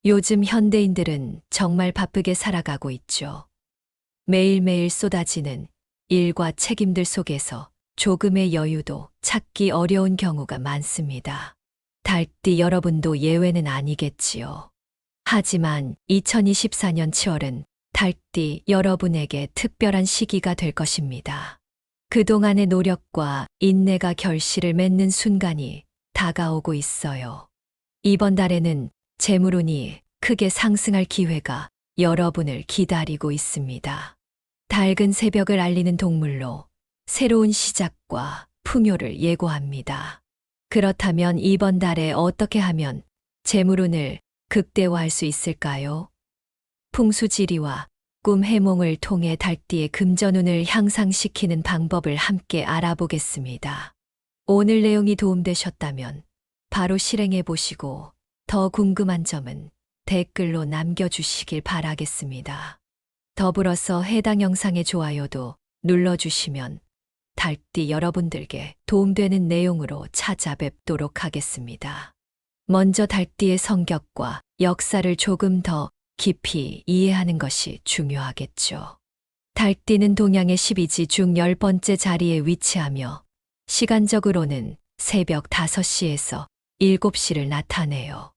요즘 현대인들은 정말 바쁘게 살아가고 있죠. 매일매일 쏟아지는 일과 책임들 속에서 조금의 여유도 찾기 어려운 경우가 많습니다. 달띠 여러분도 예외는 아니겠지요. 하지만 2024년 7월은 달띠 여러분에게 특별한 시기가 될 것입니다. 그동안의 노력과 인내가 결실을 맺는 순간이 다가오고 있어요. 이번 달에는 재물운이 크게 상승할 기회가 여러분을 기다리고 있습니다. 밝은 새벽을 알리는 동물로 새로운 시작과 풍요를 예고합니다. 그렇다면 이번 달에 어떻게 하면 재물운을 극대화할 수 있을까요? 풍수지리와 꿈 해몽을 통해 달띠의 금전운을 향상시키는 방법을 함께 알아보겠습니다. 오늘 내용이 도움되셨다면 바로 실행해 보시고 더 궁금한 점은 댓글로 남겨주시길 바라겠습니다. 더불어서 해당 영상의 좋아요도 눌러주시면 달띠 여러분들께 도움되는 내용으로 찾아뵙도록 하겠습니다. 먼저 달띠의 성격과 역사를 조금 더 깊이 이해하는 것이 중요하겠죠. 달띠는 동양의 12지 중 10번째 자리에 위치하며 시간적으로는 새벽 5시에서 7시를 나타내요.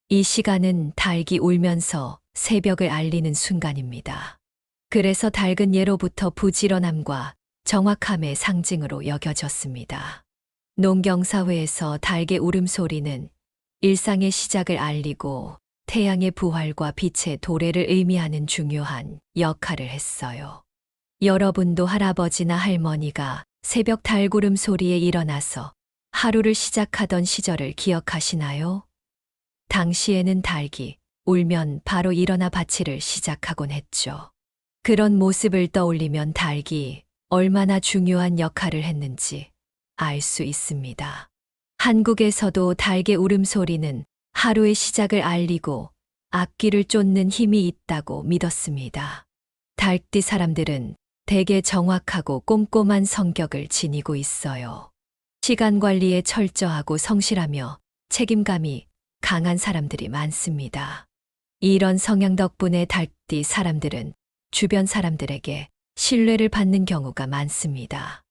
이 시간은 닭이 울면서 새벽을 알리는 순간입니다. 그래서 닭은 예로부터 부지런함과 정확함의 상징으로 여겨졌습니다. 농경사회에서 닭의 울음소리는 일상의 시작을 알리고 태양의 부활과 빛의 도래를 의미하는 중요한 역할을 했어요. 여러분도 할아버지나 할머니가 새벽 닭 울음소리에 일어나서 하루를 시작하던 시절을 기억하시나요? 당시에는 닭이 울면 바로 일어나 밭일을 시작하곤 했죠. 그런 모습을 떠올리면 닭이 얼마나 중요한 역할을 했는지 알 수 있습니다. 한국에서도 닭의 울음소리는 하루의 시작을 알리고 앞길을 쫓는 힘이 있다고 믿었습니다. 달띠 사람들은 대개 정확하고 꼼꼼한 성격을 지니고 있어요. 시간 관리에 철저하고 성실하며 책임감이 강한 사람들이 많습니다. 이런 성향 덕분에 달띠 사람들은 주변 사람들에게 신뢰를 받는 경우가 많습니다.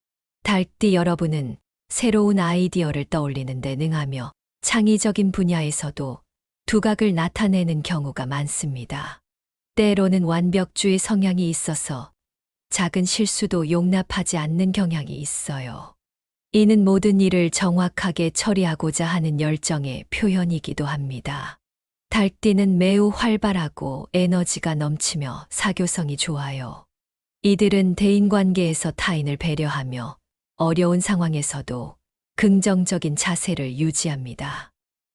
달띠 여러분은 새로운 아이디어를 떠올리는 데 능하며 창의적인 분야에서도 두각을 나타내는 경우가 많습니다. 때로는 완벽주의 성향이 있어서 작은 실수도 용납하지 않는 경향이 있어요. 이는 모든 일을 정확하게 처리하고자 하는 열정의 표현이기도 합니다. 달띠는 매우 활발하고 에너지가 넘치며 사교성이 좋아요. 이들은 대인관계에서 타인을 배려하며 어려운 상황에서도 긍정적인 자세를 유지합니다.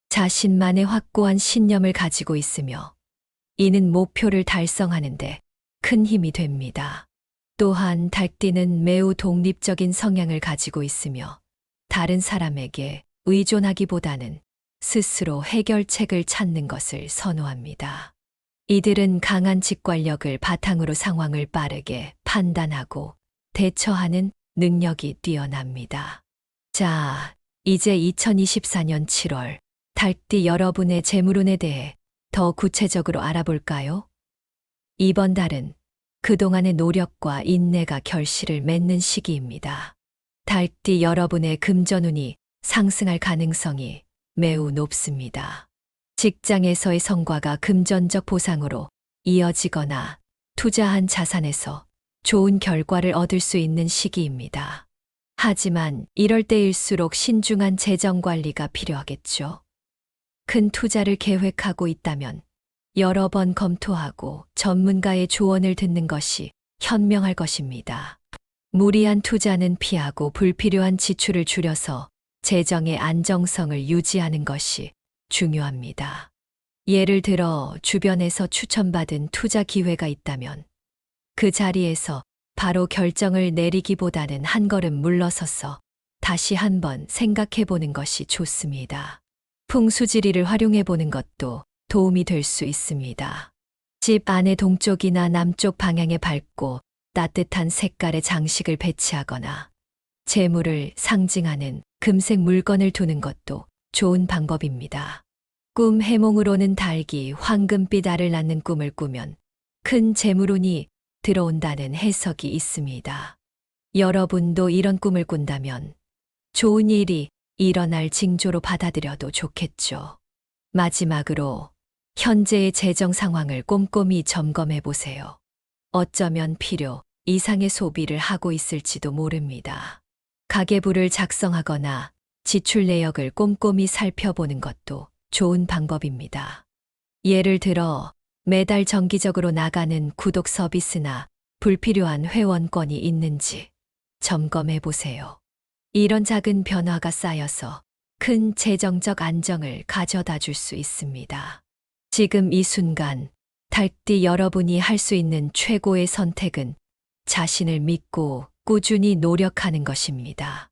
자신만의 확고한 신념을 가지고 있으며 이는 목표를 달성하는 데 큰 힘이 됩니다. 또한 달띠는 매우 독립적인 성향을 가지고 있으며 다른 사람에게 의존하기보다는 스스로 해결책을 찾는 것을 선호합니다. 이들은 강한 직관력을 바탕으로 상황을 빠르게 판단하고 대처하는 능력이 뛰어납니다. 자, 이제 2024년 7월 달띠 여러분의 재물운에 대해 더 구체적으로 알아볼까요? 이번 달은 그동안의 노력과 인내가 결실을 맺는 시기입니다. 달띠 여러분의 금전운이 상승할 가능성이 매우 높습니다. 직장에서의 성과가 금전적 보상으로 이어지거나 투자한 자산에서 좋은 결과를 얻을 수 있는 시기입니다. 하지만 이럴 때일수록 신중한 재정 관리가 필요하겠죠. 큰 투자를 계획하고 있다면 여러 번 검토하고 전문가의 조언을 듣는 것이 현명할 것입니다. 무리한 투자는 피하고 불필요한 지출을 줄여서 재정의 안정성을 유지하는 것이 중요합니다. 예를 들어 주변에서 추천받은 투자 기회가 있다면 그 자리에서 바로 결정을 내리기보다는 한 걸음 물러서서 다시 한번 생각해 보는 것이 좋습니다. 풍수지리를 활용해 보는 것도 도움이 될 수 있습니다. 집 안의 동쪽이나 남쪽 방향에 밝고 따뜻한 색깔의 장식을 배치하거나 재물을 상징하는 금색 물건을 두는 것도 좋은 방법입니다. 꿈 해몽으로는 닭이 황금빛 알을 낳는 꿈을 꾸면 큰 재물운이 들어온다는 해석이 있습니다. 여러분도 이런 꿈을 꾼다면 좋은 일이 일어날 징조로 받아들여도 좋겠죠. 마지막으로 현재의 재정 상황을 꼼꼼히 점검해 보세요. 어쩌면 필요 이상의 소비를 하고 있을지도 모릅니다. 가계부를 작성하거나 지출 내역을 꼼꼼히 살펴보는 것도 좋은 방법입니다. 예를 들어 매달 정기적으로 나가는 구독 서비스나 불필요한 회원권이 있는지 점검해 보세요. 이런 작은 변화가 쌓여서 큰 재정적 안정을 가져다 줄 수 있습니다. 지금 이 순간 달띠 여러분이 할 수 있는 최고의 선택은 자신을 믿고 꾸준히 노력하는 것입니다.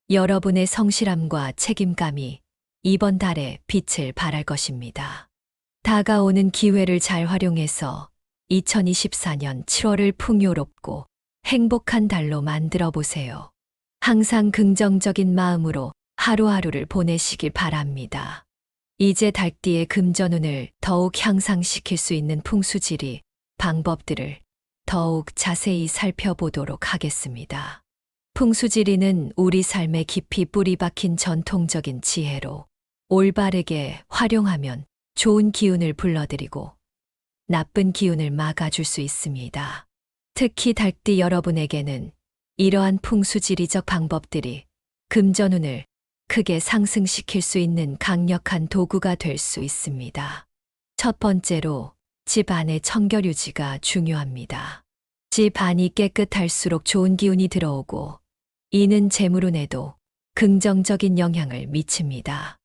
여러분의 성실함과 책임감이 이번 달에 빛을 발할 것입니다. 다가오는 기회를 잘 활용해서 2024년 7월을 풍요롭고 행복한 달로 만들어 보세요. 항상 긍정적인 마음으로 하루하루를 보내시길 바랍니다. 이제 달띠의 금전운을 더욱 향상시킬 수 있는 풍수지리 방법들을 더욱 자세히 살펴보도록 하겠습니다. 풍수지리는 우리 삶에 깊이 뿌리 박힌 전통적인 지혜로 올바르게 활용하면 좋은 기운을 불러들이고 나쁜 기운을 막아줄 수 있습니다. 특히 달띠 여러분에게는 이러한 풍수지리적 방법들이 금전운을 크게 상승시킬 수 있는 강력한 도구가 될 수 있습니다. 첫 번째로 집 안의 청결 유지가 중요합니다. 집 안이 깨끗할수록 좋은 기운이 들어오고 이는 재물운에도 긍정적인 영향을 미칩니다.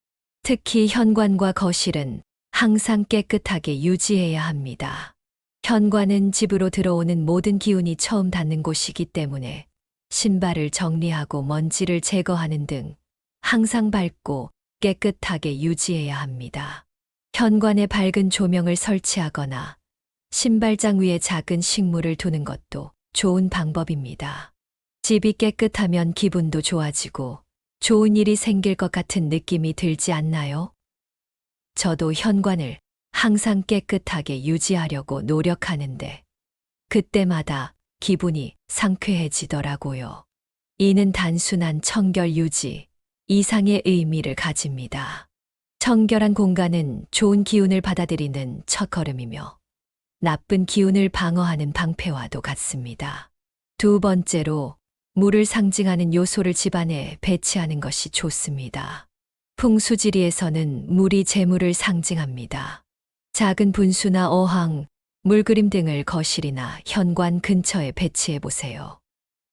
특히 현관과 거실은 항상 깨끗하게 유지해야 합니다. 현관은 집으로 들어오는 모든 기운이 처음 닿는 곳이기 때문에 신발을 정리하고 먼지를 제거하는 등 항상 밝고 깨끗하게 유지해야 합니다. 현관에 밝은 조명을 설치하거나 신발장 위에 작은 식물을 두는 것도 좋은 방법입니다. 집이 깨끗하면 기분도 좋아지고 좋은 일이 생길 것 같은 느낌이 들지 않나요? 저도 현관을 항상 깨끗하게 유지하려고 노력하는데 그때마다 기분이 상쾌해지더라고요. 이는 단순한 청결 유지 이상의 의미를 가집니다. 청결한 공간은 좋은 기운을 받아들이는 첫걸음이며 나쁜 기운을 방어하는 방패와도 같습니다. 두 번째로 물을 상징하는 요소를 집안에 배치하는 것이 좋습니다. 풍수지리에서는 물이 재물을 상징합니다. 작은 분수나 어항, 물그림 등을 거실이나 현관 근처에 배치해 보세요.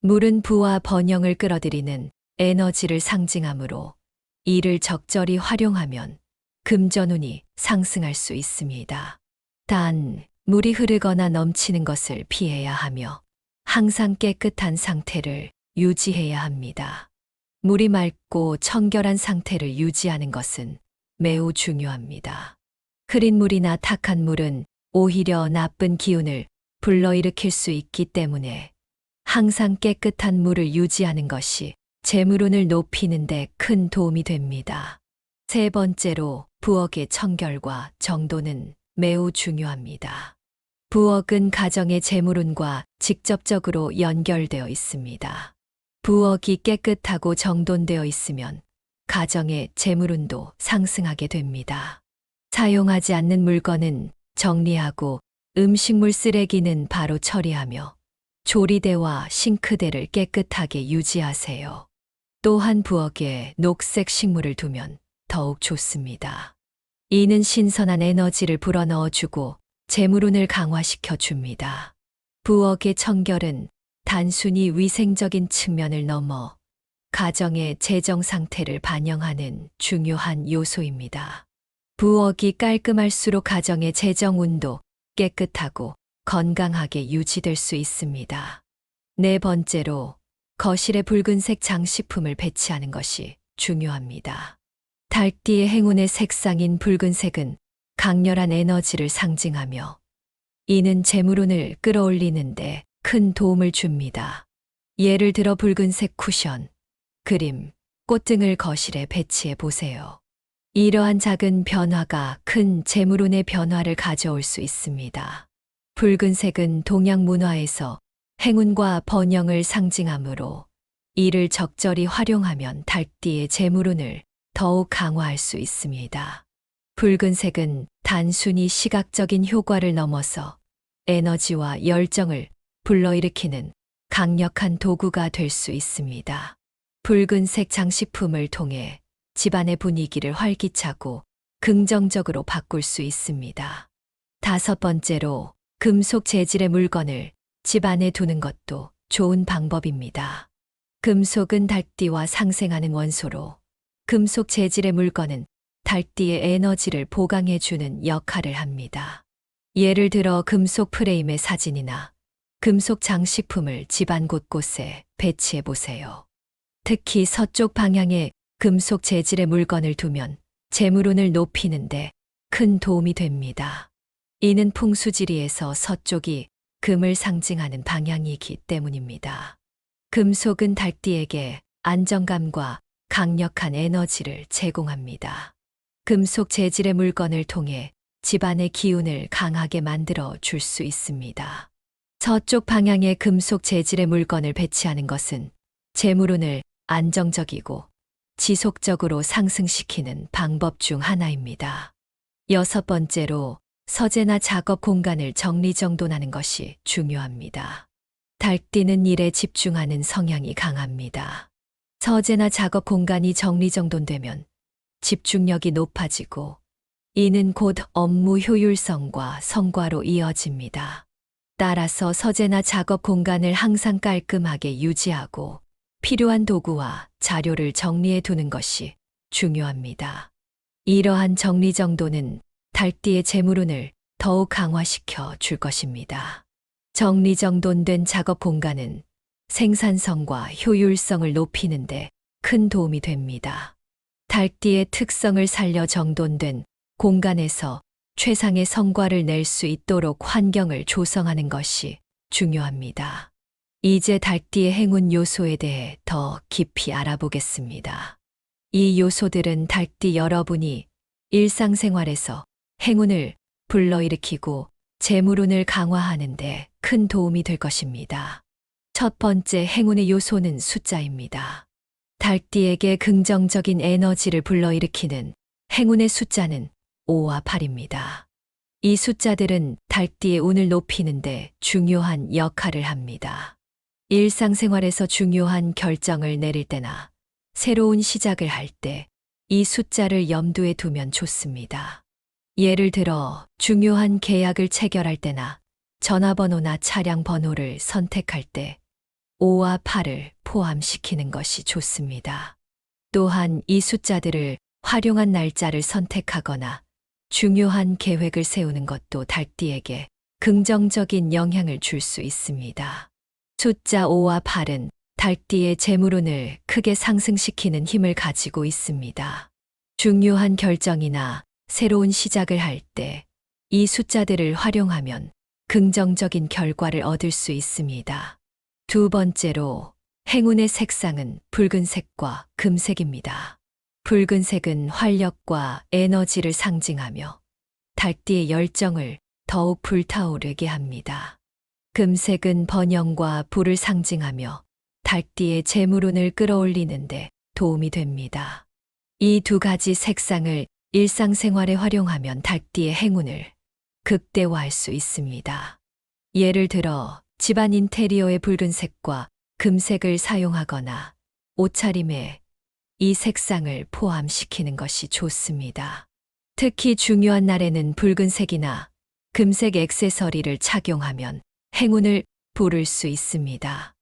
물은 부와 번영을 끌어들이는 에너지를 상징하므로 이를 적절히 활용하면 금전운이 상승할 수 있습니다. 단, 물이 흐르거나 넘치는 것을 피해야 하며 항상 깨끗한 상태를 유지해야 합니다. 물이 맑고 청결한 상태를 유지하는 것은 매우 중요합니다. 흐린 물이나 탁한 물은 오히려 나쁜 기운을 불러일으킬 수 있기 때문에 항상 깨끗한 물을 유지하는 것이 재물운을 높이는 데 큰 도움이 됩니다. 세 번째로 부엌의 청결과 정돈은 매우 중요합니다. 부엌은 가정의 재물운과 직접적으로 연결되어 있습니다. 부엌이 깨끗하고 정돈되어 있으면 가정의 재물운도 상승하게 됩니다. 사용하지 않는 물건은 정리하고 음식물 쓰레기는 바로 처리하며 조리대와 싱크대를 깨끗하게 유지하세요. 또한 부엌에 녹색 식물을 두면 더욱 좋습니다. 이는 신선한 에너지를 불어넣어주고 재물운을 강화시켜 줍니다. 부엌의 청결은 단순히 위생적인 측면을 넘어 가정의 재정 상태를 반영하는 중요한 요소입니다. 부엌이 깔끔할수록 가정의 재정운도 깨끗하고 건강하게 유지될 수 있습니다. 네 번째로 거실에 붉은색 장식품을 배치하는 것이 중요합니다. 달띠의 행운의 색상인 붉은색은 강렬한 에너지를 상징하며 이는 재물운을 끌어올리는데 큰 도움을 줍니다. 예를 들어 붉은색 쿠션, 그림, 꽃 등을 거실에 배치해 보세요. 이러한 작은 변화가 큰 재물운의 변화를 가져올 수 있습니다. 붉은색은 동양 문화에서 행운과 번영을 상징하므로 이를 적절히 활용하면 달띠의 재물운을 더욱 강화할 수 있습니다. 붉은색은 단순히 시각적인 효과를 넘어서 에너지와 열정을 불러일으키는 강력한 도구가 될 수 있습니다. 붉은색 장식품을 통해 집안의 분위기를 활기차고 긍정적으로 바꿀 수 있습니다. 다섯 번째로 금속 재질의 물건을 집안에 두는 것도 좋은 방법입니다. 금속은 달띠와 상생하는 원소로 금속 재질의 물건은 달띠의 에너지를 보강해 주는 역할을 합니다. 예를 들어 금속 프레임의 사진이나 금속 장식품을 집안 곳곳에 배치해 보세요. 특히 서쪽 방향에 금속 재질의 물건을 두면 재물운을 높이는데 큰 도움이 됩니다. 이는 풍수지리에서 서쪽이 금을 상징하는 방향이기 때문입니다. 금속은 달띠에게 안정감과 강력한 에너지를 제공합니다. 금속 재질의 물건을 통해 집안의 기운을 강하게 만들어 줄 수 있습니다. 서쪽 방향에 금속 재질의 물건을 배치하는 것은 재물운을 안정적이고 지속적으로 상승시키는 방법 중 하나입니다. 여섯 번째로 서재나 작업 공간을 정리정돈하는 것이 중요합니다. 달띠는 일에 집중하는 성향이 강합니다. 서재나 작업 공간이 정리정돈되면 집중력이 높아지고 이는 곧 업무 효율성과 성과로 이어집니다. 따라서 서재나 작업 공간을 항상 깔끔하게 유지하고 필요한 도구와 자료를 정리해 두는 것이 중요합니다. 이러한 정리정돈은 달띠의 재물운을 더욱 강화시켜 줄 것입니다. 정리정돈된 작업 공간은 생산성과 효율성을 높이는데 큰 도움이 됩니다. 달띠의 특성을 살려 정돈된 공간에서 최상의 성과를 낼 수 있도록 환경을 조성하는 것이 중요합니다. 이제 달띠의 행운 요소에 대해 더 깊이 알아보겠습니다. 이 요소들은 달띠 여러분이 일상생활에서 행운을 불러일으키고 재물운을 강화하는데 큰 도움이 될 것입니다. 첫 번째 행운의 요소는 숫자입니다. 달띠에게 긍정적인 에너지를 불러일으키는 행운의 숫자는 5와 8입니다. 이 숫자들은 달띠의 운을 높이는데 중요한 역할을 합니다. 일상생활에서 중요한 결정을 내릴 때나 새로운 시작을 할 때 이 숫자를 염두에 두면 좋습니다. 예를 들어 중요한 계약을 체결할 때나 전화번호나 차량 번호를 선택할 때 5와 8을 포함시키는 것이 좋습니다. 또한 이 숫자들을 활용한 날짜를 선택하거나 중요한 계획을 세우는 것도 달띠에게 긍정적인 영향을 줄 수 있습니다. 숫자 5와 8은 달띠의 재물운을 크게 상승시키는 힘을 가지고 있습니다. 중요한 결정이나 새로운 시작을 할 때 이 숫자들을 활용하면 긍정적인 결과를 얻을 수 있습니다. 두 번째로 행운의 색상은 붉은색과 금색입니다. 붉은색은 활력과 에너지를 상징하며 달띠의 열정을 더욱 불타오르게 합니다. 금색은 번영과 부를 상징하며 달띠의 재물운을 끌어올리는데 도움이 됩니다. 이 두 가지 색상을 일상생활에 활용하면 달띠의 행운을 극대화할 수 있습니다. 예를 들어 집안 인테리어의 붉은색과 금색을 사용하거나 옷차림에 이 색상을 포함시키는 것이 좋습니다. 특히 중요한 날에는 붉은색이나 금색 액세서리를 착용하면 행운을 부를 수 있습니다.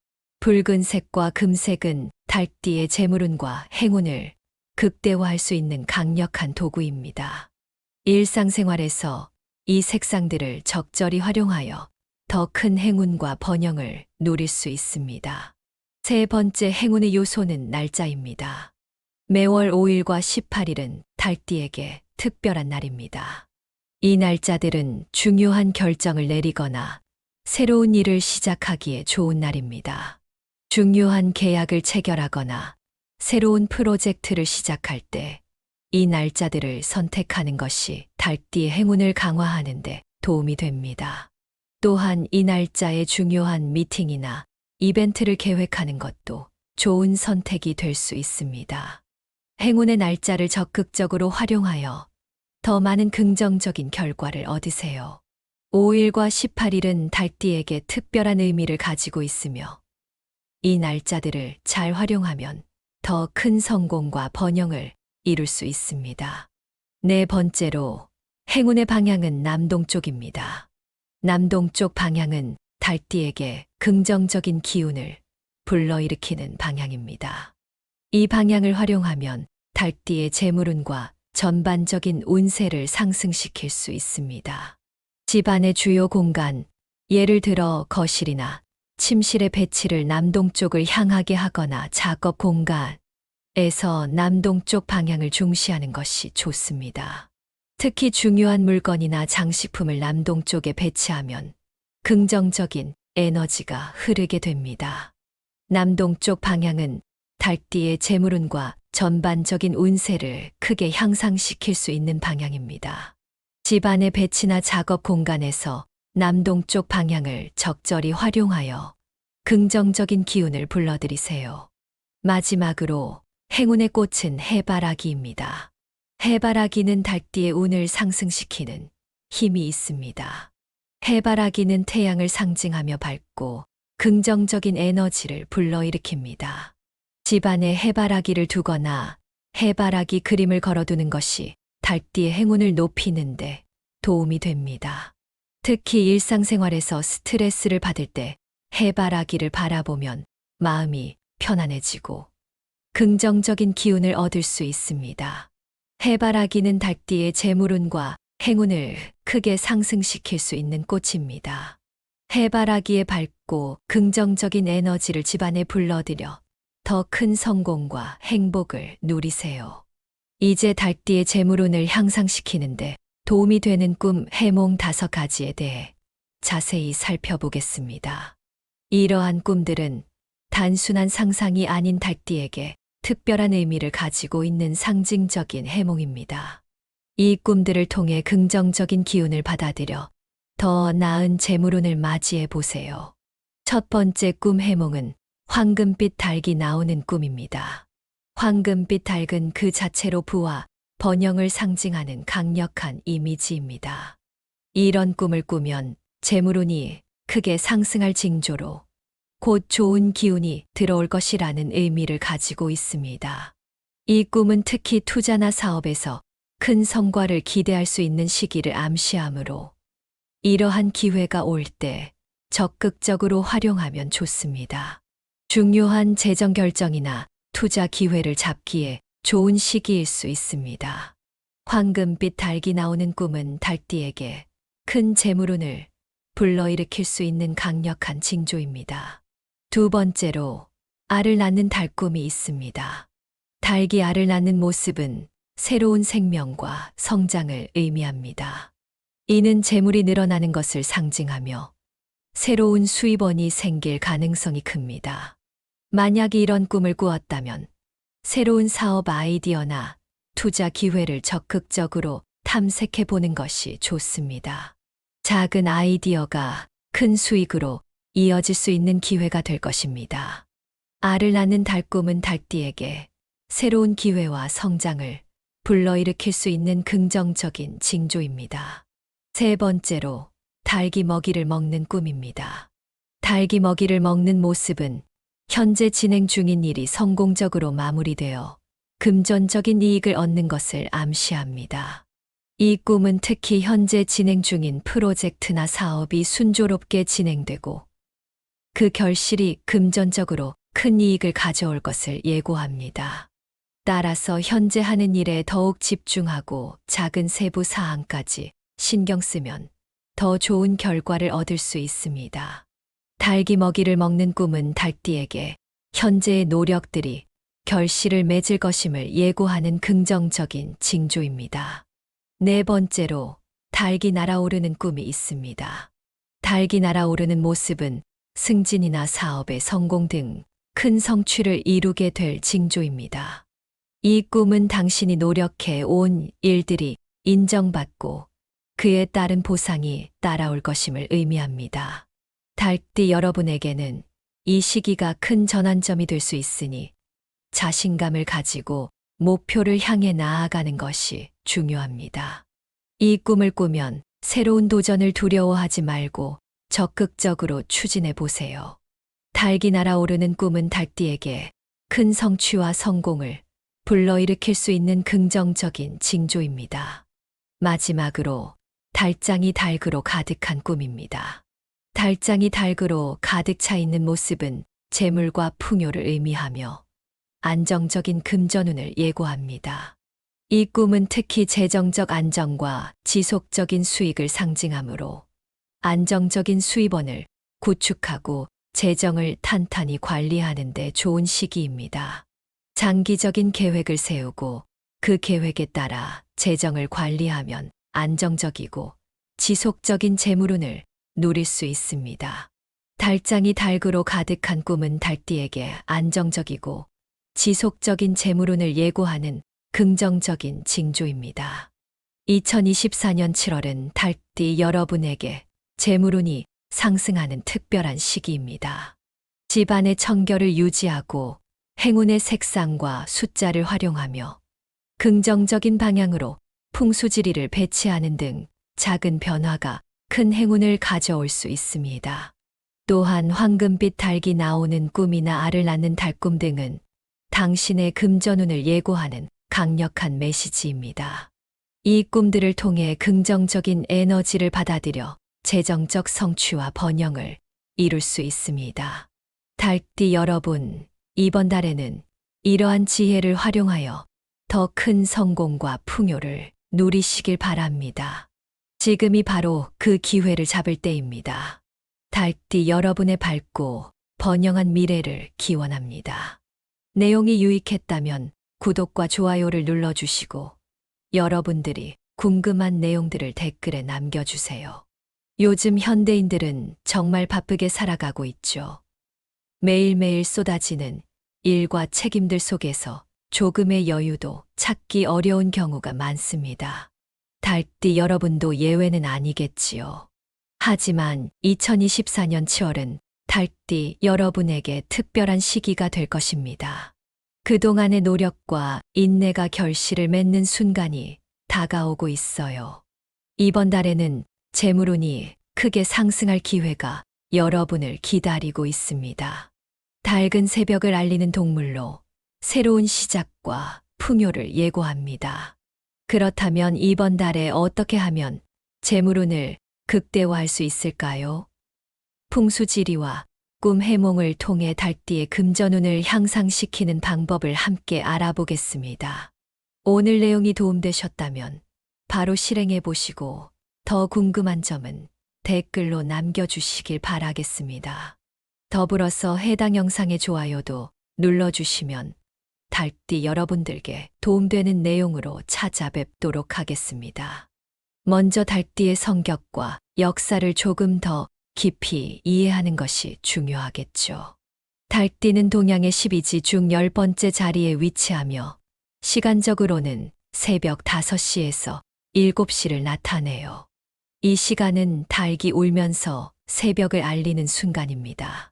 붉은색과 금색은 달띠의 재물운과 행운을 극대화할 수 있는 강력한 도구입니다. 일상생활에서 이 색상들을 적절히 활용하여 더 큰 행운과 번영을 누릴 수 있습니다. 세 번째 행운의 요소는 날짜입니다. 매월 5일과 18일은 달띠에게 특별한 날입니다. 이 날짜들은 중요한 결정을 내리거나 새로운 일을 시작하기에 좋은 날입니다. 중요한 계약을 체결하거나 새로운 프로젝트를 시작할 때 이 날짜들을 선택하는 것이 달띠의 행운을 강화하는 데 도움이 됩니다. 또한 이 날짜에 중요한 미팅이나 이벤트를 계획하는 것도 좋은 선택이 될 수 있습니다. 행운의 날짜를 적극적으로 활용하여 더 많은 긍정적인 결과를 얻으세요. 5일과 18일은 달띠에게 특별한 의미를 가지고 있으며 이 날짜들을 잘 활용하면 더 큰 성공과 번영을 이룰 수 있습니다. 네 번째로 행운의 방향은 남동쪽입니다. 남동쪽 방향은 달띠에게 긍정적인 기운을 불러일으키는 방향입니다. 이 방향을 활용하면 달띠의 재물운과 전반적인 운세를 상승시킬 수 있습니다. 집안의 주요 공간, 예를 들어 거실이나 침실의 배치를 남동쪽을 향하게 하거나 작업 공간에서 남동쪽 방향을 중시하는 것이 좋습니다. 특히 중요한 물건이나 장식품을 남동쪽에 배치하면 긍정적인 에너지가 흐르게 됩니다. 남동쪽 방향은 달띠의 재물운과 전반적인 운세를 크게 향상시킬 수 있는 방향입니다. 집안의 배치나 작업 공간에서 남동쪽 방향을 적절히 활용하여 긍정적인 기운을 불러들이세요. 마지막으로 행운의 꽃은 해바라기입니다. 해바라기는 달띠의 운을 상승시키는 힘이 있습니다. 해바라기는 태양을 상징하며 밝고 긍정적인 에너지를 불러일으킵니다. 집안에 해바라기를 두거나 해바라기 그림을 걸어두는 것이 달띠의 행운을 높이는데 도움이 됩니다. 특히 일상생활에서 스트레스를 받을 때 해바라기를 바라보면 마음이 편안해지고 긍정적인 기운을 얻을 수 있습니다. 해바라기는 달띠의 재물운과 행운을 크게 상승시킬 수 있는 꽃입니다. 해바라기의 밝고 긍정적인 에너지를 집안에 불러들여 더 큰 성공과 행복을 누리세요. 이제 달띠의 재물운을 향상시키는데 도움이 되는 꿈 해몽 5가지에 대해 자세히 살펴보겠습니다. 이러한 꿈들은 단순한 상상이 아닌 달띠에게 특별한 의미를 가지고 있는 상징적인 해몽입니다. 이 꿈들을 통해 긍정적인 기운을 받아들여 더 나은 재물운을 맞이해 보세요. 첫 번째 꿈 해몽은 황금빛 닭이 나오는 꿈입니다. 황금빛 닭은 그 자체로 부와 번영을 상징하는 강력한 이미지입니다. 이런 꿈을 꾸면 재물운이 크게 상승할 징조로 곧 좋은 기운이 들어올 것이라는 의미를 가지고 있습니다. 이 꿈은 특히 투자나 사업에서 큰 성과를 기대할 수 있는 시기를 암시하므로 이러한 기회가 올 때 적극적으로 활용하면 좋습니다. 중요한 재정 결정이나 투자 기회를 잡기에 좋은 시기일 수 있습니다. 황금빛 닭이 나오는 꿈은 달띠에게 큰 재물운을 불러일으킬 수 있는 강력한 징조입니다. 두 번째로 알을 낳는 달꿈이 있습니다. 닭이 알을 낳는 모습은 새로운 생명과 성장을 의미합니다. 이는 재물이 늘어나는 것을 상징하며 새로운 수입원이 생길 가능성이 큽니다. 만약 이런 꿈을 꾸었다면 새로운 사업 아이디어나 투자 기회를 적극적으로 탐색해 보는 것이 좋습니다. 작은 아이디어가 큰 수익으로 이어질 수 있는 기회가 될 것입니다. 알을 낳는 달꿈은 달띠에게 새로운 기회와 성장을 불러일으킬 수 있는 긍정적인 징조입니다. 세 번째로 닭이 먹이를 먹는 꿈입니다. 닭이 먹이를 먹는 모습은 현재 진행 중인 일이 성공적으로 마무리되어 금전적인 이익을 얻는 것을 암시합니다. 이 꿈은 특히 현재 진행 중인 프로젝트나 사업이 순조롭게 진행되고 그 결실이 금전적으로 큰 이익을 가져올 것을 예고합니다. 따라서 현재 하는 일에 더욱 집중하고 작은 세부 사항까지 신경 쓰면 더 좋은 결과를 얻을 수 있습니다. 닭이 먹이를 먹는 꿈은 달띠에게 현재의 노력들이 결실을 맺을 것임을 예고하는 긍정적인 징조입니다. 네 번째로 닭이 날아오르는 꿈이 있습니다. 닭이 날아오르는 모습은 승진이나 사업의 성공 등 큰 성취를 이루게 될 징조입니다. 이 꿈은 당신이 노력해 온 일들이 인정받고 그에 따른 보상이 따라올 것임을 의미합니다. 달띠 여러분에게는 이 시기가 큰 전환점이 될 수 있으니 자신감을 가지고 목표를 향해 나아가는 것이 중요합니다. 이 꿈을 꾸면 새로운 도전을 두려워하지 말고 적극적으로 추진해 보세요. 달기 날아오르는 꿈은 달띠에게 큰 성취와 성공을 불러일으킬 수 있는 긍정적인 징조입니다. 마지막으로 달장이 닭으로 가득한 꿈입니다. 달장이 닭으로 가득 차 있는 모습은 재물과 풍요를 의미하며 안정적인 금전운을 예고합니다. 이 꿈은 특히 재정적 안정과 지속적인 수익을 상징하므로 안정적인 수입원을 구축하고 재정을 탄탄히 관리하는 데 좋은 시기입니다. 장기적인 계획을 세우고 그 계획에 따라 재정을 관리하면 안정적이고 지속적인 재물운을 누릴 수 있습니다. 달장이 닭으로 가득한 꿈은 달띠에게 안정적이고 지속적인 재물운을 예고하는 긍정적인 징조입니다. 2024년 7월은 달띠 여러분에게 재물운이 상승하는 특별한 시기입니다. 집안의 청결을 유지하고 행운의 색상과 숫자를 활용하며 긍정적인 방향으로 풍수지리를 배치하는 등 작은 변화가 큰 행운을 가져올 수 있습니다. 또한 황금빛 닭이 나오는 꿈이나 알을 낳는 달꿈 등은 당신의 금전운을 예고하는 강력한 메시지입니다. 이 꿈들을 통해 긍정적인 에너지를 받아들여 재정적 성취와 번영을 이룰 수 있습니다. 달띠 여러분, 이번 달에는 이러한 지혜를 활용하여 더 큰 성공과 풍요를 누리시길 바랍니다. 지금이 바로 그 기회를 잡을 때입니다. 달띠 여러분의 밝고 번영한 미래를 기원합니다. 내용이 유익했다면 구독과 좋아요를 눌러주시고 여러분들이 궁금한 내용들을 댓글에 남겨주세요. 요즘 현대인들은 정말 바쁘게 살아가고 있죠. 매일매일 쏟아지는 일과 책임들 속에서 조금의 여유도 찾기 어려운 경우가 많습니다. 달띠 여러분도 예외는 아니겠지요. 하지만 2024년 7월은 달띠 여러분에게 특별한 시기가 될 것입니다. 그동안의 노력과 인내가 결실을 맺는 순간이 다가오고 있어요. 이번 달에는 재물운이 크게 상승할 기회가 여러분을 기다리고 있습니다. 밝은 새벽을 알리는 동물로 새로운 시작과 풍요를 예고합니다. 그렇다면 이번 달에 어떻게 하면 재물운을 극대화할 수 있을까요? 풍수지리와 꿈 해몽을 통해 달띠의 금전운을 향상시키는 방법을 함께 알아보겠습니다. 오늘 내용이 도움되셨다면 바로 실행해 보시고 더 궁금한 점은 댓글로 남겨주시길 바라겠습니다. 더불어서 해당 영상의 좋아요도 눌러주시면 달띠 여러분들께 도움되는 내용으로 찾아뵙도록 하겠습니다. 먼저 달띠의 성격과 역사를 조금 더 깊이 이해하는 것이 중요하겠죠. 달띠는 동양의 12지 중 10번째 자리에 위치하며 시간적으로는 새벽 5시에서 7시를 나타내요. 이 시간은 닭이 울면서 새벽을 알리는 순간입니다.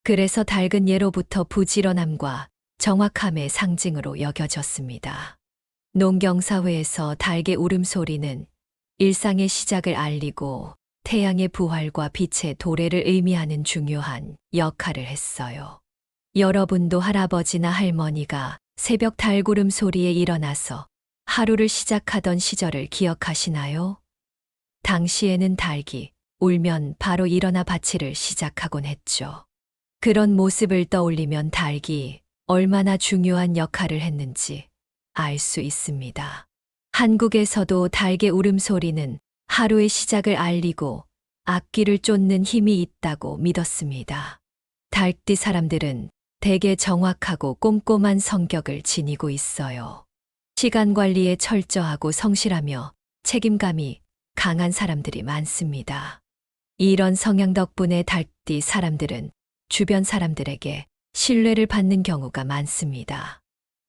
그래서 닭은 예로부터 부지런함과 정확함의 상징으로 여겨졌습니다. 농경사회에서 닭의 울음소리는 일상의 시작을 알리고 태양의 부활과 빛의 도래를 의미하는 중요한 역할을 했어요. 여러분도 할아버지나 할머니가 새벽 닭 울음소리에 일어나서 하루를 시작하던 시절을 기억하시나요? 당시에는 닭이 울면 바로 일어나 밭일을 시작하곤 했죠. 그런 모습을 떠올리면 닭이 얼마나 중요한 역할을 했는지 알 수 있습니다. 한국에서도 닭의 울음소리는 하루의 시작을 알리고 앞길을 쫓는 힘이 있다고 믿었습니다. 달띠 사람들은 대개 정확하고 꼼꼼한 성격을 지니고 있어요. 시간 관리에 철저하고 성실하며 책임감이 강한 사람들이 많습니다. 이런 성향 덕분에 달띠 사람들은 주변 사람들에게 신뢰를 받는 경우가 많습니다.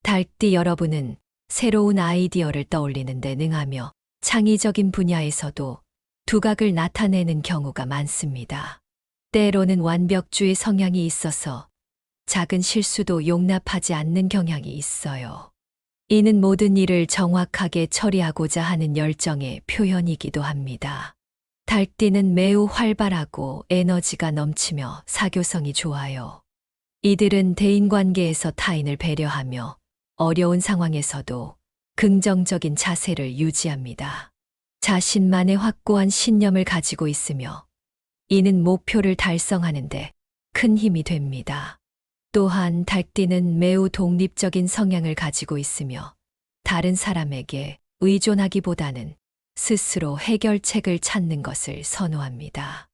달띠 여러분은 새로운 아이디어를 떠올리는 데 능하며 창의적인 분야에서도 두각을 나타내는 경우가 많습니다. 때로는 완벽주의 성향이 있어서 작은 실수도 용납하지 않는 경향이 있어요. 이는 모든 일을 정확하게 처리하고자 하는 열정의 표현이기도 합니다. 달띠는 매우 활발하고 에너지가 넘치며 사교성이 좋아요. 이들은 대인관계에서 타인을 배려하며 어려운 상황에서도 긍정적인 자세를 유지합니다. 자신만의 확고한 신념을 가지고 있으며 이는 목표를 달성하는데 큰 힘이 됩니다. 또한 달띠는 매우 독립적인 성향을 가지고 있으며 다른 사람에게 의존하기보다는 스스로 해결책을 찾는 것을 선호합니다.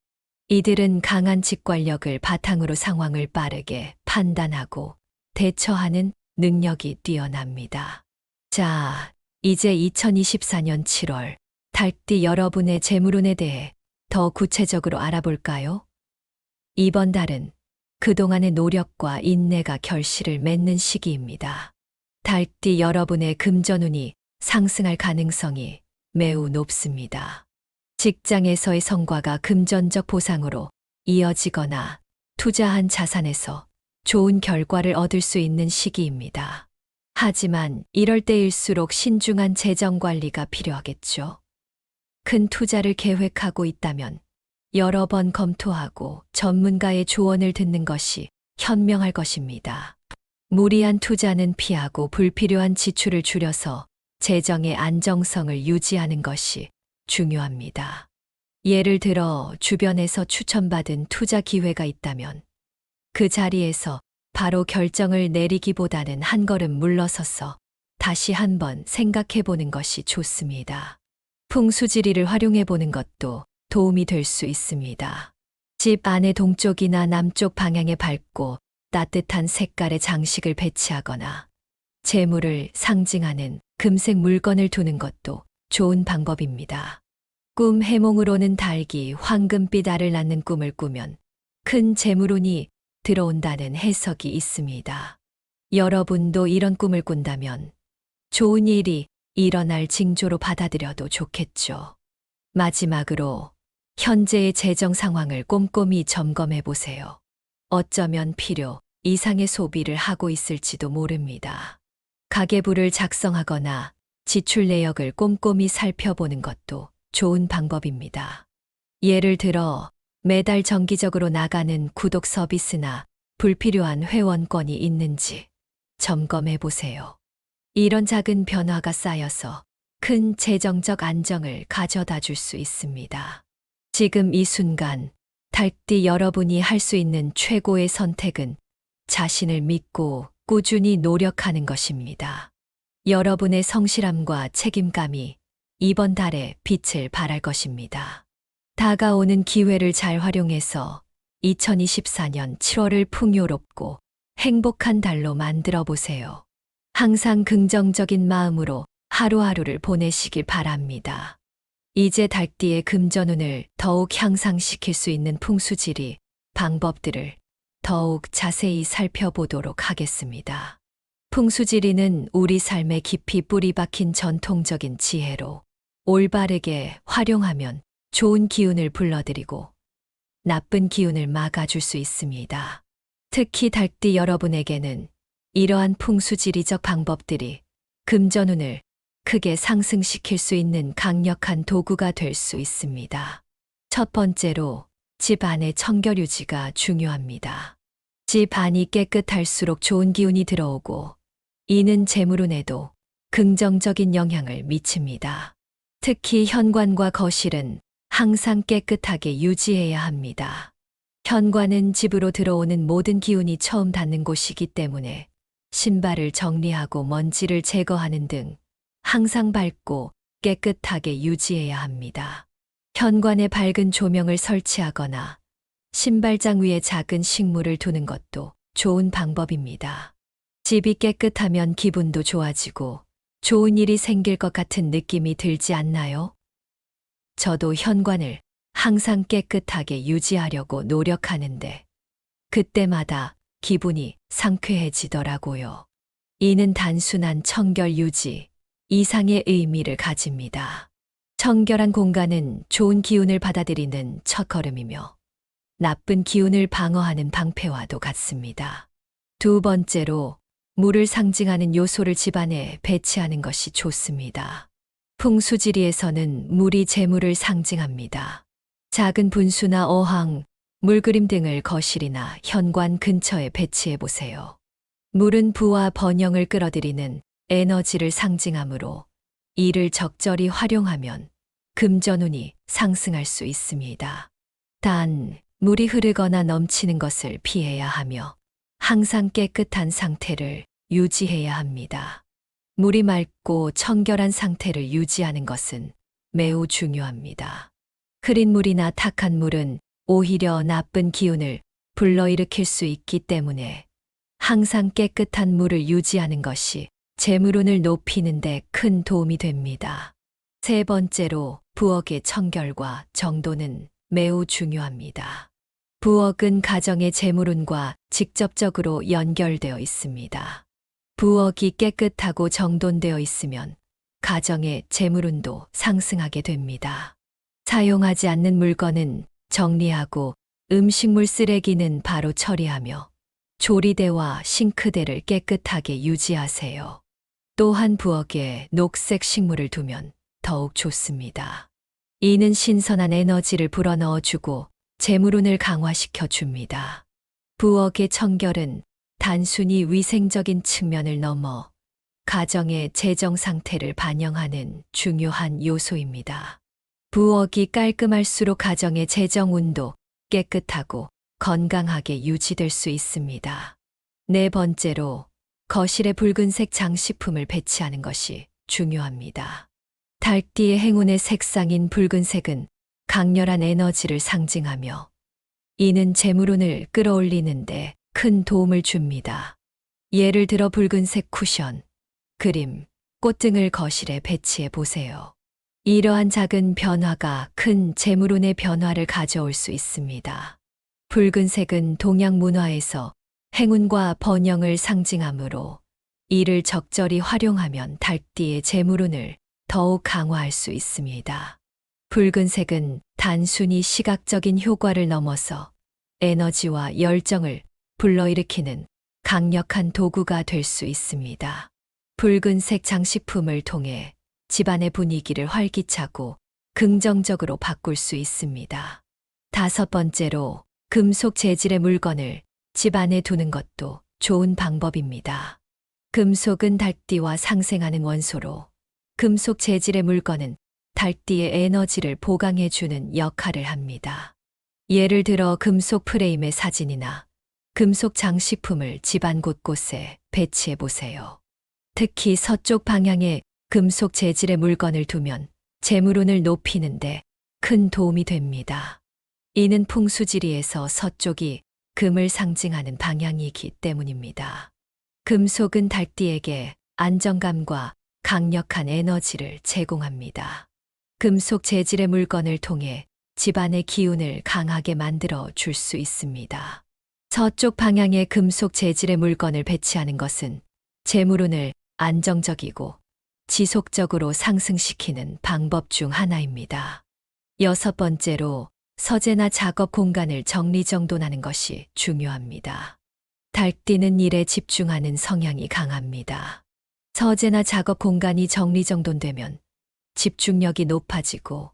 이들은 강한 직관력을 바탕으로 상황을 빠르게 판단하고 대처하는 능력이 뛰어납니다. 자, 이제 2024년 7월 달띠 여러분의 재물운에 대해 더 구체적으로 알아볼까요? 이번 달은 그동안의 노력과 인내가 결실을 맺는 시기입니다. 달띠 여러분의 금전운이 상승할 가능성이 매우 높습니다. 직장에서의 성과가 금전적 보상으로 이어지거나 투자한 자산에서 좋은 결과를 얻을 수 있는 시기입니다. 하지만 이럴 때일수록 신중한 재정 관리가 필요하겠죠. 큰 투자를 계획하고 있다면 여러 번 검토하고 전문가의 조언을 듣는 것이 현명할 것입니다. 무리한 투자는 피하고 불필요한 지출을 줄여서 재정의 안정성을 유지하는 것이 중요합니다. 예를 들어 주변에서 추천받은 투자 기회가 있다면 그 자리에서 바로 결정을 내리기보다는 한 걸음 물러서서 다시 한번 생각해 보는 것이 좋습니다. 풍수지리를 활용해 보는 것도 도움이 될 수 있습니다. 집 안의 동쪽이나 남쪽 방향에 밝고 따뜻한 색깔의 장식을 배치하거나 재물을 상징하는 금색 물건을 두는 것도 좋은 방법입니다. 꿈 해몽으로는 닭이 황금빛 알을 낳는 꿈을 꾸면 큰 재물운이 들어온다는 해석이 있습니다. 여러분도 이런 꿈을 꾼다면 좋은 일이 일어날 징조로 받아들여도 좋겠죠. 마지막으로 현재의 재정 상황을 꼼꼼히 점검해 보세요. 어쩌면 필요 이상의 소비를 하고 있을지도 모릅니다. 가계부를 작성하거나 지출 내역을 꼼꼼히 살펴보는 것도 좋은 방법입니다. 예를 들어 매달 정기적으로 나가는 구독 서비스나 불필요한 회원권이 있는지 점검해 보세요. 이런 작은 변화가 쌓여서 큰 재정적 안정을 가져다 줄 수 있습니다. 지금 이 순간 달띠 여러분이 할 수 있는 최고의 선택은 자신을 믿고 꾸준히 노력하는 것입니다. 여러분의 성실함과 책임감이 이번 달에 빛을 발할 것입니다. 다가오는 기회를 잘 활용해서 2024년 7월을 풍요롭고 행복한 달로 만들어 보세요. 항상 긍정적인 마음으로 하루하루를 보내시길 바랍니다. 이제 달띠의 금전운을 더욱 향상시킬 수 있는 풍수지리 방법들을 더욱 자세히 살펴보도록 하겠습니다. 풍수지리는 우리 삶에 깊이 뿌리 박힌 전통적인 지혜로 올바르게 활용하면 좋은 기운을 불러들이고 나쁜 기운을 막아줄 수 있습니다. 특히 달띠 여러분에게는 이러한 풍수지리적 방법들이 금전운을 크게 상승시킬 수 있는 강력한 도구가 될 수 있습니다. 첫 번째로 집 안의 청결 유지가 중요합니다. 집 안이 깨끗할수록 좋은 기운이 들어오고 이는 재물운에도 긍정적인 영향을 미칩니다. 특히 현관과 거실은 항상 깨끗하게 유지해야 합니다. 현관은 집으로 들어오는 모든 기운이 처음 닿는 곳이기 때문에 신발을 정리하고 먼지를 제거하는 등 항상 밝고 깨끗하게 유지해야 합니다. 현관에 밝은 조명을 설치하거나 신발장 위에 작은 식물을 두는 것도 좋은 방법입니다. 집이 깨끗하면 기분도 좋아지고 좋은 일이 생길 것 같은 느낌이 들지 않나요? 저도 현관을 항상 깨끗하게 유지하려고 노력하는데 그때마다 기분이 상쾌해지더라고요. 이는 단순한 청결 유지 이상의 의미를 가집니다. 청결한 공간은 좋은 기운을 받아들이는 첫걸음이며 나쁜 기운을 방어하는 방패와도 같습니다. 두 번째로 물을 상징하는 요소를 집안에 배치하는 것이 좋습니다. 풍수지리에서는 물이 재물을 상징합니다. 작은 분수나 어항, 물그림 등을 거실이나 현관 근처에 배치해 보세요. 물은 부와 번영을 끌어들이는 에너지를 상징하므로 이를 적절히 활용하면 금전운이 상승할 수 있습니다. 단, 물이 흐르거나 넘치는 것을 피해야 하며 항상 깨끗한 상태를 유지해야 합니다. 물이 맑고 청결한 상태를 유지하는 것은 매우 중요합니다. 흐린 물이나 탁한 물은 오히려 나쁜 기운을 불러일으킬 수 있기 때문에 항상 깨끗한 물을 유지하는 것이 재물운을 높이는 데 큰 도움이 됩니다. 세 번째로 부엌의 청결과 정돈은 매우 중요합니다. 부엌은 가정의 재물운과 직접적으로 연결되어 있습니다. 부엌이 깨끗하고 정돈되어 있으면 가정의 재물운도 상승하게 됩니다. 사용하지 않는 물건은 정리하고 음식물 쓰레기는 바로 처리하며 조리대와 싱크대를 깨끗하게 유지하세요. 또한 부엌에 녹색 식물을 두면 더욱 좋습니다. 이는 신선한 에너지를 불어넣어주고 재물운을 강화시켜 줍니다. 부엌의 청결은 단순히 위생적인 측면을 넘어 가정의 재정 상태를 반영하는 중요한 요소입니다. 부엌이 깔끔할수록 가정의 재정운도 깨끗하고 건강하게 유지될 수 있습니다. 네 번째로 거실에 붉은색 장식품을 배치하는 것이 중요합니다. 달띠의 행운의 색상인 붉은색은 강렬한 에너지를 상징하며 이는 재물운을 끌어올리는데 큰 도움을 줍니다. 예를 들어 붉은색 쿠션, 그림, 꽃 등을 거실에 배치해 보세요. 이러한 작은 변화가 큰 재물운의 변화를 가져올 수 있습니다. 붉은색은 동양 문화에서 행운과 번영을 상징하므로 이를 적절히 활용하면 달띠의 재물운을 더욱 강화할 수 있습니다. 붉은색은 단순히 시각적인 효과를 넘어서 에너지와 열정을 불러일으키는 강력한 도구가 될 수 있습니다. 붉은색 장식품을 통해 집안의 분위기를 활기차고 긍정적으로 바꿀 수 있습니다. 다섯 번째로 금속 재질의 물건을 집 안에 두는 것도 좋은 방법입니다. 금속은 달띠와 상생하는 원소로 금속 재질의 물건은 달띠의 에너지를 보강해 주는 역할을 합니다. 예를 들어 금속 프레임의 사진이나 금속 장식품을 집안 곳곳에 배치해 보세요. 특히 서쪽 방향에 금속 재질의 물건을 두면 재물운을 높이는데 큰 도움이 됩니다. 이는 풍수지리에서 서쪽이 금을 상징하는 방향이기 때문입니다. 금속은 달띠에게 안정감과 강력한 에너지를 제공합니다. 금속 재질의 물건을 통해 집안의 기운을 강하게 만들어 줄 수 있습니다. 서쪽 방향에 금속 재질의 물건을 배치하는 것은 재물운을 안정적이고 지속적으로 상승시키는 방법 중 하나입니다. 여섯 번째로 서재나 작업 공간을 정리정돈하는 것이 중요합니다. 달띠는 일에 집중하는 성향이 강합니다. 서재나 작업 공간이 정리정돈되면 집중력이 높아지고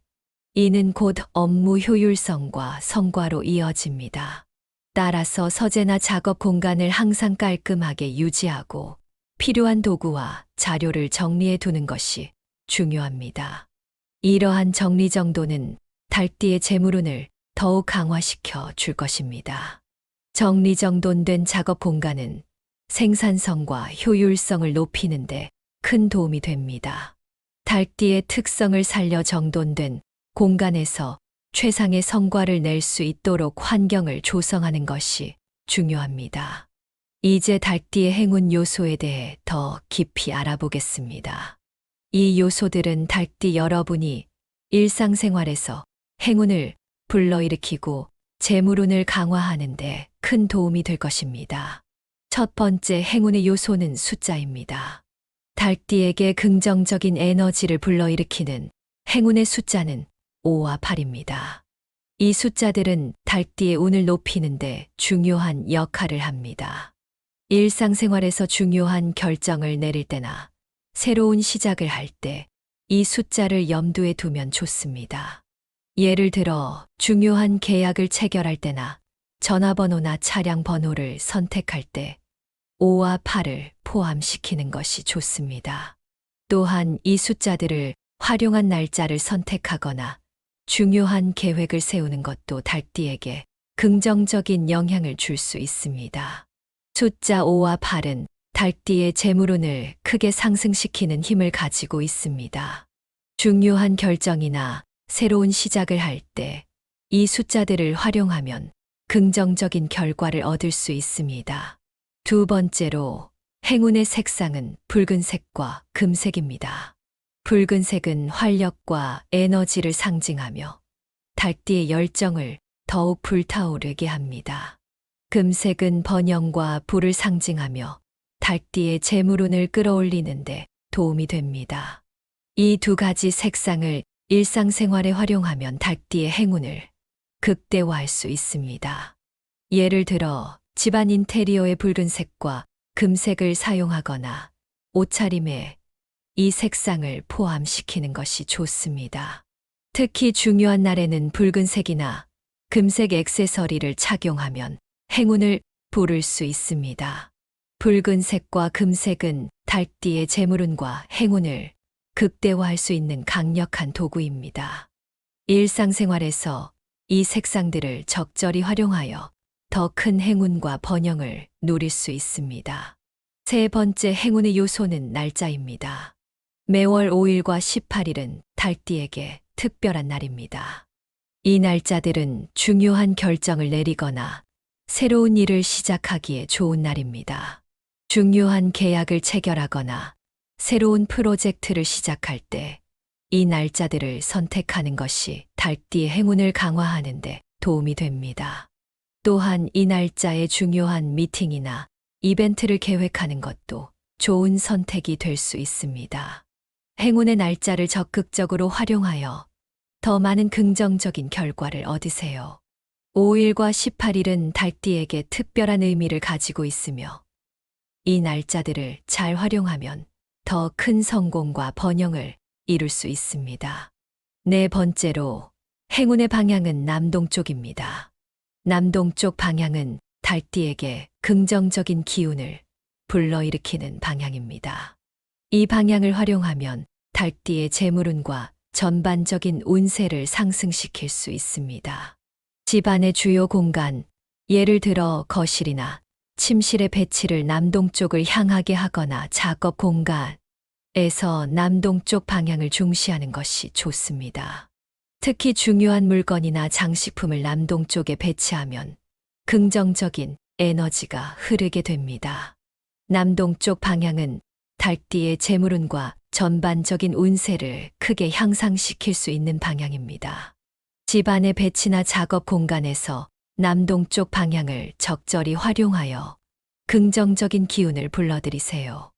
이는 곧 업무 효율성과 성과로 이어집니다. 따라서 서재나 작업 공간을 항상 깔끔하게 유지하고 필요한 도구와 자료를 정리해 두는 것이 중요합니다. 이러한 정리정돈은 달띠의 재물운을 더욱 강화시켜 줄 것입니다. 정리정돈된 작업 공간은 생산성과 효율성을 높이는데 큰 도움이 됩니다. 달띠의 특성을 살려 정돈된 공간에서 최상의 성과를 낼 수 있도록 환경을 조성하는 것이 중요합니다. 이제 달띠의 행운 요소에 대해 더 깊이 알아보겠습니다. 이 요소들은 달띠 여러분이 일상생활에서 행운을 불러일으키고 재물운을 강화하는 데 큰 도움이 될 것입니다. 첫 번째 행운의 요소는 숫자입니다. 달띠에게 긍정적인 에너지를 불러일으키는 행운의 숫자는 5와 8입니다. 이 숫자들은 달띠의 운을 높이는데 중요한 역할을 합니다. 일상생활에서 중요한 결정을 내릴 때나 새로운 시작을 할 때 이 숫자를 염두에 두면 좋습니다. 예를 들어 중요한 계약을 체결할 때나 전화번호나 차량 번호를 선택할 때 5와 8을 포함시키는 것이 좋습니다. 또한 이 숫자들을 활용한 날짜를 선택하거나 중요한 계획을 세우는 것도 달띠에게 긍정적인 영향을 줄 수 있습니다. 숫자 5와 8은 달띠의 재물운을 크게 상승시키는 힘을 가지고 있습니다. 중요한 결정이나 새로운 시작을 할 때 이 숫자들을 활용하면 긍정적인 결과를 얻을 수 있습니다. 두 번째로 행운의 색상은 붉은색과 금색입니다. 붉은색은 활력과 에너지를 상징하며 달띠의 열정을 더욱 불타오르게 합니다. 금색은 번영과 부를 상징하며 달띠의 재물운을 끌어올리는데 도움이 됩니다. 이 두 가지 색상을 일상생활에 활용하면 달띠의 행운을 극대화할 수 있습니다. 예를 들어 집안 인테리어의 붉은색과 금색을 사용하거나 옷차림에 이 색상을 포함시키는 것이 좋습니다. 특히 중요한 날에는 붉은색이나 금색 액세서리를 착용하면 행운을 부를 수 있습니다. 붉은색과 금색은 달띠의 재물운과 행운을 극대화할 수 있는 강력한 도구입니다. 일상생활에서 이 색상들을 적절히 활용하여 더 큰 행운과 번영을 누릴 수 있습니다. 세 번째 행운의 요소는 날짜입니다. 매월 5일과 18일은 달띠에게 특별한 날입니다. 이 날짜들은 중요한 결정을 내리거나 새로운 일을 시작하기에 좋은 날입니다. 중요한 계약을 체결하거나 새로운 프로젝트를 시작할 때 이 날짜들을 선택하는 것이 달띠의 행운을 강화하는 데 도움이 됩니다. 또한 이 날짜에 중요한 미팅이나 이벤트를 계획하는 것도 좋은 선택이 될 수 있습니다. 행운의 날짜를 적극적으로 활용하여 더 많은 긍정적인 결과를 얻으세요. 5일과 18일은 달띠에게 특별한 의미를 가지고 있으며 이 날짜들을 잘 활용하면 더 큰 성공과 번영을 이룰 수 있습니다. 네 번째로 행운의 방향은 남동쪽입니다. 남동쪽 방향은 달띠에게 긍정적인 기운을 불러일으키는 방향입니다. 이 방향을 활용하면 달띠의 재물운과 전반적인 운세를 상승시킬 수 있습니다. 집안의 주요 공간, 예를 들어 거실이나 침실의 배치를 남동쪽을 향하게 하거나 작업 공간에서 남동쪽 방향을 중시하는 것이 좋습니다. 특히 중요한 물건이나 장식품을 남동쪽에 배치하면 긍정적인 에너지가 흐르게 됩니다. 남동쪽 방향은 달띠의 재물운과 전반적인 운세를 크게 향상시킬 수 있는 방향입니다. 집안의 배치나 작업 공간에서 남동쪽 방향을 적절히 활용하여 긍정적인 기운을 불러들이세요.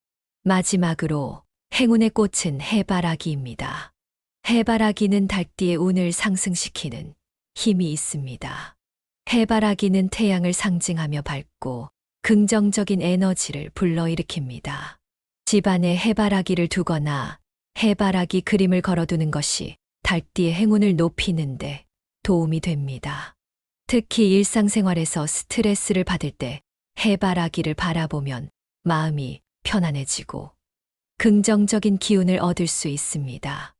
마지막으로 행운의 꽃은 해바라기입니다. 해바라기는 달띠의 운을 상승시키는 힘이 있습니다. 해바라기는 태양을 상징하며 밝고 긍정적인 에너지를 불러일으킵니다. 집안에 해바라기를 두거나 해바라기 그림을 걸어두는 것이 달띠의 행운을 높이는데 도움이 됩니다. 특히 일상생활에서 스트레스를 받을 때 해바라기를 바라보면 마음이 편안해지고 긍정적인 기운을 얻을 수 있습니다.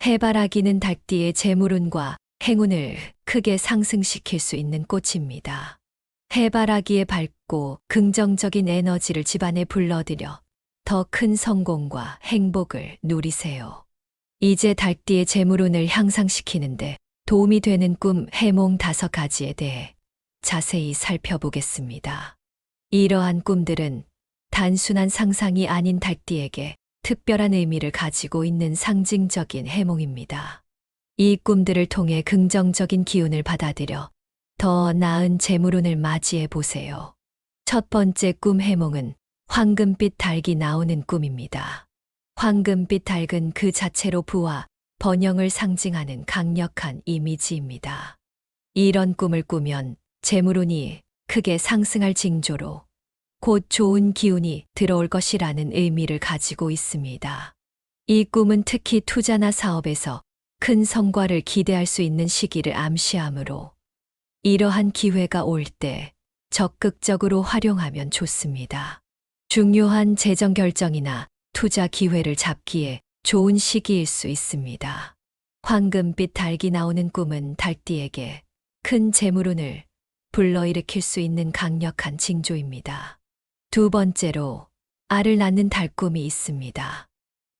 해바라기는 달띠의 재물운과 행운을 크게 상승시킬 수 있는 꽃입니다. 해바라기의 밝고 긍정적인 에너지를 집안에 불러들여 더 큰 성공과 행복을 누리세요. 이제 달띠의 재물운을 향상시키는데 도움이 되는 꿈 해몽 5가지에 대해 자세히 살펴보겠습니다. 이러한 꿈들은 단순한 상상이 아닌 달띠에게 특별한 의미를 가지고 있는 상징적인 해몽입니다. 이 꿈들을 통해 긍정적인 기운을 받아들여 더 나은 재물운을 맞이해 보세요. 첫 번째 꿈 해몽은 황금빛 닭이 나오는 꿈입니다. 황금빛 닭은 그 자체로 부와 번영을 상징하는 강력한 이미지입니다. 이런 꿈을 꾸면 재물운이 크게 상승할 징조로 곧 좋은 기운이 들어올 것이라는 의미를 가지고 있습니다. 이 꿈은 특히 투자나 사업에서 큰 성과를 기대할 수 있는 시기를 암시하므로 이러한 기회가 올 때 적극적으로 활용하면 좋습니다. 중요한 재정 결정이나 투자 기회를 잡기에 좋은 시기일 수 있습니다. 황금빛 닭이 나오는 꿈은 닭띠에게 큰 재물운을 불러일으킬 수 있는 강력한 징조입니다. 두 번째로 알을 낳는 닭꿈이 있습니다.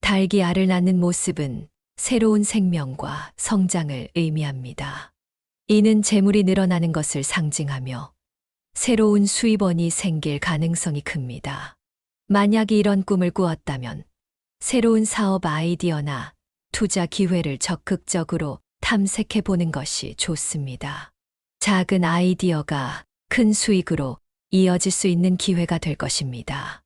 닭이 알을 낳는 모습은 새로운 생명과 성장을 의미합니다. 이는 재물이 늘어나는 것을 상징하며 새로운 수입원이 생길 가능성이 큽니다. 만약 이런 꿈을 꾸었다면 새로운 사업 아이디어나 투자 기회를 적극적으로 탐색해 보는 것이 좋습니다. 작은 아이디어가 큰 수익으로 이어질 수 있는 기회가 될 것입니다.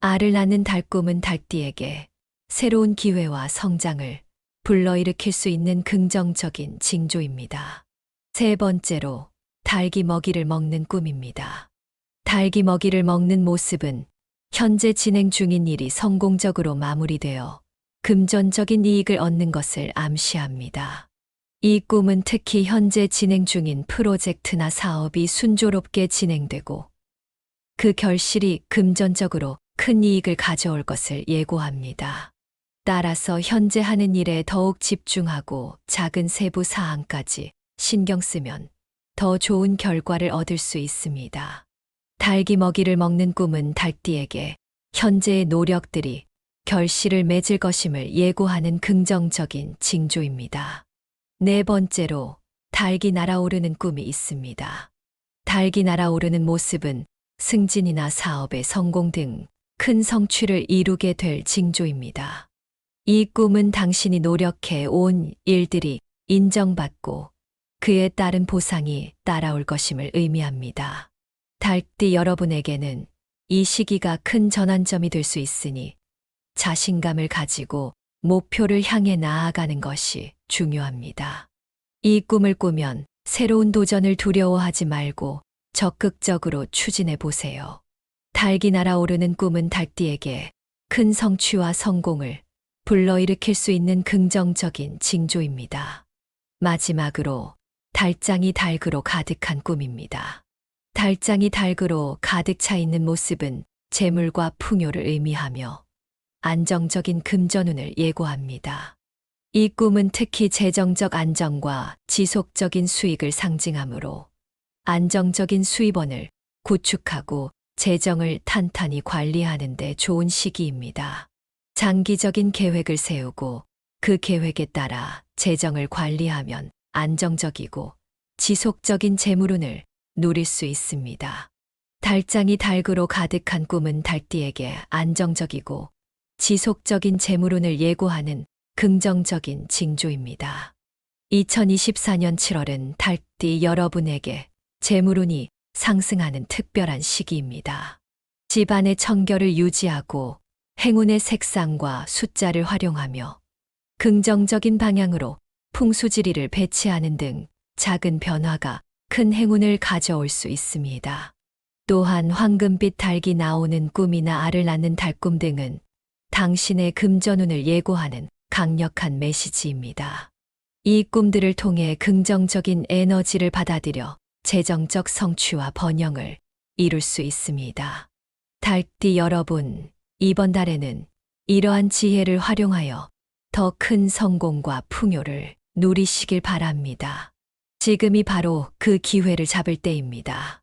알을 낳는 닭꿈은 닭띠에게 새로운 기회와 성장을 불러일으킬 수 있는 긍정적인 징조입니다. 세 번째로 닭이 먹이를 먹는 꿈입니다. 닭이 먹이를 먹는 모습은 현재 진행 중인 일이 성공적으로 마무리되어 금전적인 이익을 얻는 것을 암시합니다. 이 꿈은 특히 현재 진행 중인 프로젝트나 사업이 순조롭게 진행되고 그 결실이 금전적으로 큰 이익을 가져올 것을 예고합니다. 따라서 현재 하는 일에 더욱 집중하고 작은 세부 사항까지 신경 쓰면 더 좋은 결과를 얻을 수 있습니다. 닭이 먹이를 먹는 꿈은 닭띠에게 현재의 노력들이 결실을 맺을 것임을 예고하는 긍정적인 징조입니다. 네 번째로 닭이 날아오르는 꿈이 있습니다. 닭이 날아오르는 모습은 승진이나 사업의 성공 등 큰 성취를 이루게 될 징조입니다. 이 꿈은 당신이 노력해 온 일들이 인정받고 그에 따른 보상이 따라올 것임을 의미합니다. 닭띠 여러분에게는 이 시기가 큰 전환점이 될 수 있으니 자신감을 가지고 목표를 향해 나아가는 것이 중요합니다. 이 꿈을 꾸면 새로운 도전을 두려워하지 말고 적극적으로 추진해 보세요. 닭이 날아오르는 꿈은 닭띠에게 큰 성취와 성공을 불러일으킬 수 있는 긍정적인 징조입니다. 마지막으로 달장이 닭으로 가득한 꿈입니다. 달장이 닭으로 가득 차 있는 모습은 재물과 풍요를 의미하며 안정적인 금전운을 예고합니다. 이 꿈은 특히 재정적 안정과 지속적인 수익을 상징하므로 안정적인 수입원을 구축하고 재정을 탄탄히 관리하는 데 좋은 시기입니다. 장기적인 계획을 세우고 그 계획에 따라 재정을 관리하면 안정적이고 지속적인 재물운을 누릴 수 있습니다. 달장이 닭으로 가득한 꿈은 닭띠에게 안정적이고 지속적인 재물운을 예고하는 긍정적인 징조입니다. 2024년 7월은 닭띠 여러분에게 재물운이 상승하는 특별한 시기입니다. 집안의 청결을 유지하고 행운의 색상과 숫자를 활용하며 긍정적인 방향으로 풍수지리를 배치하는 등 작은 변화가 큰 행운을 가져올 수 있습니다. 또한 황금빛 닭이 나오는 꿈이나 알을 낳는 닭꿈 등은 당신의 금전운을 예고하는 강력한 메시지입니다. 이 꿈들을 통해 긍정적인 에너지를 받아들여 재정적 성취와 번영을 이룰 수 있습니다. 닭띠 여러분, 이번 달에는 이러한 지혜를 활용하여 더 큰 성공과 풍요를 누리시길 바랍니다. 지금이 바로 그 기회를 잡을 때입니다.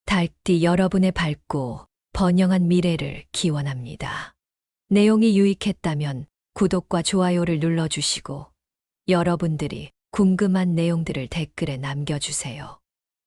닭띠 여러분의 밝고 번영한 미래를 기원합니다. 내용이 유익했다면 구독과 좋아요를 눌러주시고 여러분들이 궁금한 내용들을 댓글에 남겨주세요.